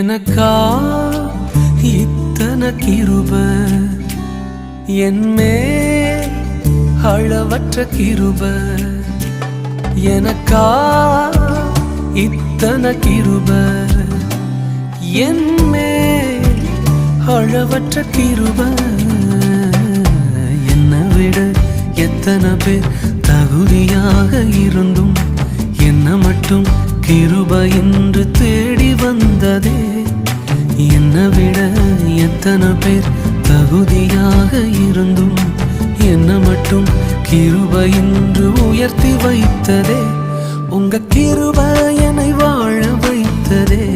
எனக்கா இத்தனை கிருப என்மே அளவற்ற கிருப எனக்கா இத்தனை கிருப என்மே அளவற்ற கிருப என்னை விட எத்தனை பேர் தகுதியாக இருந்தும் என்ன மட்டும் கிருப என்று தேடி வந்ததே என்னை விட எத்தனை பேர் தகுதியாக இருந்தும் என்ன மட்டும் கிருப என்று உயர்த்தி வைத்ததே உங்க கிருப என்னை வாழ வைத்ததே